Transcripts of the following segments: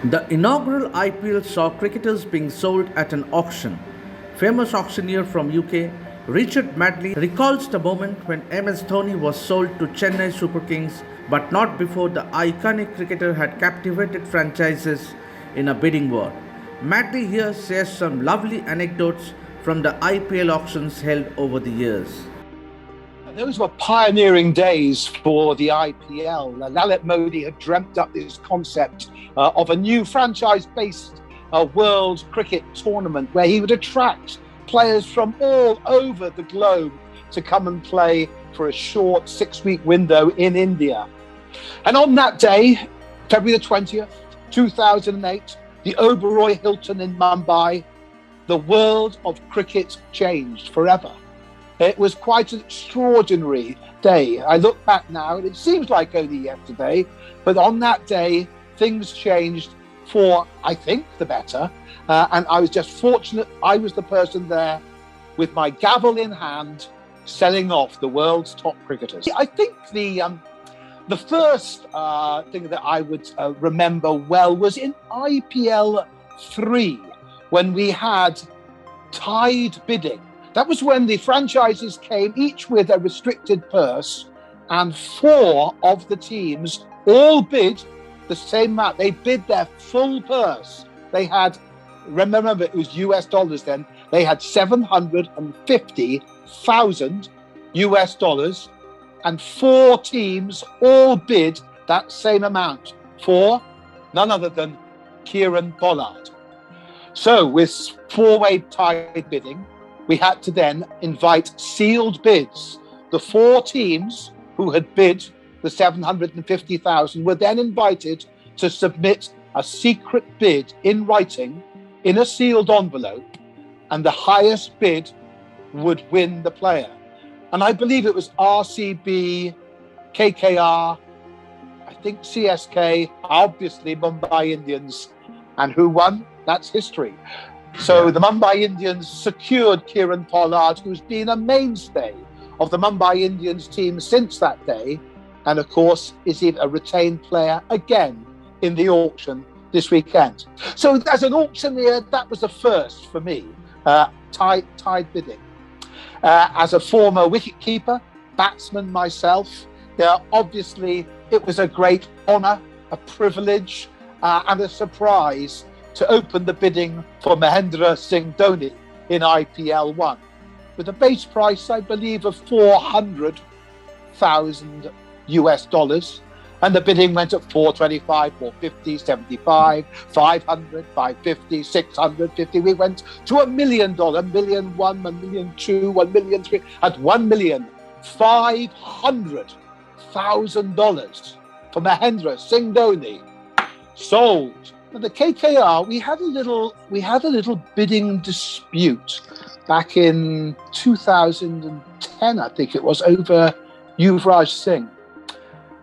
The inaugural IPL saw cricketers being sold at an auction. Famous auctioneer from UK, Richard Madley, recalls the moment when MS Dhoni was sold to Chennai Super Kings, but not before the iconic cricketer had captivated franchises in a bidding war. Madley here shares some lovely anecdotes from the IPL auctions held over the years. Those were pioneering days for the IPL. Lalit Modi had dreamt up this concept of a new franchise-based world cricket tournament where he would attract players from all over the globe to come and play for a short 6-week window in India. And on that day, February the 20th, 2008, the Oberoi Hilton in Mumbai, the world of cricket changed forever. It was quite an extraordinary day. I look back now and it seems like only yesterday, but on that day, things changed for, I think, the better. And I was just fortunate I was the person there with my gavel in hand, selling off the world's top cricketers. I think the first thing that I would remember well was in IPL 3, when we had tied bidding. That was when the franchises came, each with a restricted purse, and 4 of the teams all bid the same amount. They bid their full purse. They had, remember, it was US dollars then, they had $750,000 and 4 teams all bid that same amount for none other than Kieran Pollard. So with 4-way tied bidding, we had to then invite sealed bids. The 4 teams who had bid the 750,000 were then invited to submit a secret bid in writing in a sealed envelope, and the highest bid would win the player. And I believe it was RCB, KKR, I think CSK, obviously Mumbai Indians. And who won? That's history. So the Mumbai Indians secured Kieran Pollard, who's been a mainstay of the Mumbai Indians team since that day, and of course is a retained player again in the auction this weekend. So as an auctioneer, that was a first for me, tied bidding. As a former wicketkeeper, batsman myself, obviously it was a great honour, a privilege, and a surprise to open the bidding for Mahendra Singh Dhoni in IPL 1 with a base price, I believe, of $400,000, and the bidding went at 425, 450, 75, 500, 550, 650. We went to $1 million, $1,000,001, $1,000,002, $1,000,003, at $1,500,000 for Mahendra Singh Dhoni. Sold. And the KKR, we had a little bidding dispute back in 2010, I think it was, over Yuvraj Singh.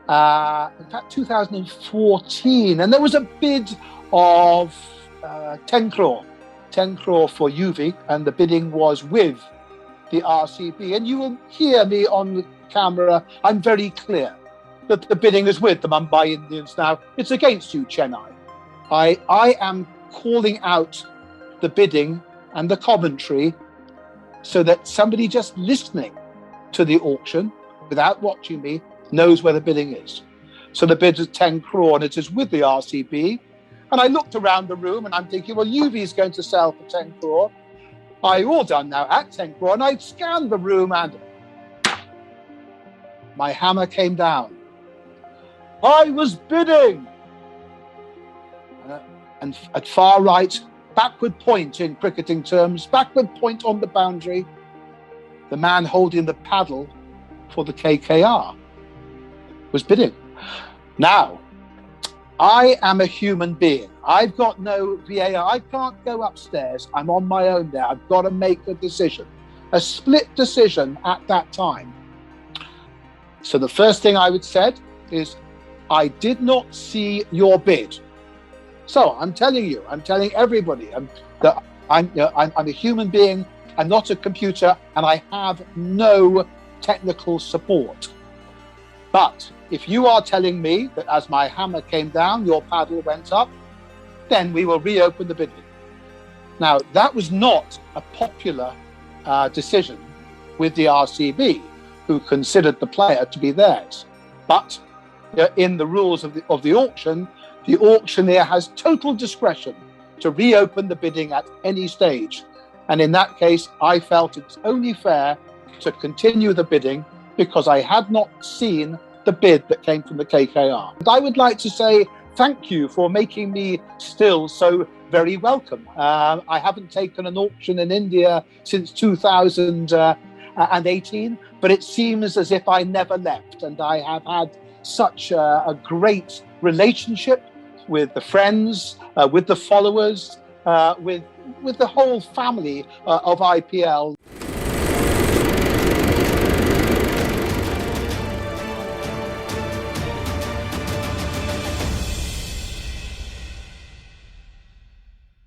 In fact, 2014, and there was a bid of 10 crore for Yuvi, and the bidding was with the RCB. And you will hear me on the camera, I'm very clear that the bidding is with the Mumbai Indians now. It's against you, Chennai. I am calling out the bidding and the commentary so that somebody just listening to the auction without watching me knows where the bidding is. So the bid is 10 crore and it is with the RCB. And I looked around the room and I'm thinking, well, UV is going to sell for 10 crore. I'm all done now at 10 crore. And I scanned the room and my hammer came down. I was bidding. And at far right, backward point in cricketing terms, backward point on the boundary, the man holding the paddle for the KKR was bidding. Now, I am a human being. I've got no VAR. I can't go upstairs. I'm on my own there. I've got to make a decision, a split decision at that time. So the first thing I would said is, I did not see your bid. So I'm telling everybody that I'm a human being. I'm not a computer, and I have no technical support. But if you are telling me that as my hammer came down, your paddle went up, then we will reopen the bidding. Now, that was not a popular decision with the RCB, who considered the player to be theirs. But in the rules of the auction, the auctioneer has total discretion to reopen the bidding at any stage. And in that case, I felt it's only fair to continue the bidding because I had not seen the bid that came from the KKR. And I would like to say thank you for making me still so very welcome. I haven't taken an auction in India since 2018, but it seems as if I never left. And I have had such a great relationship with the friends, with the followers, with the whole family of IPL.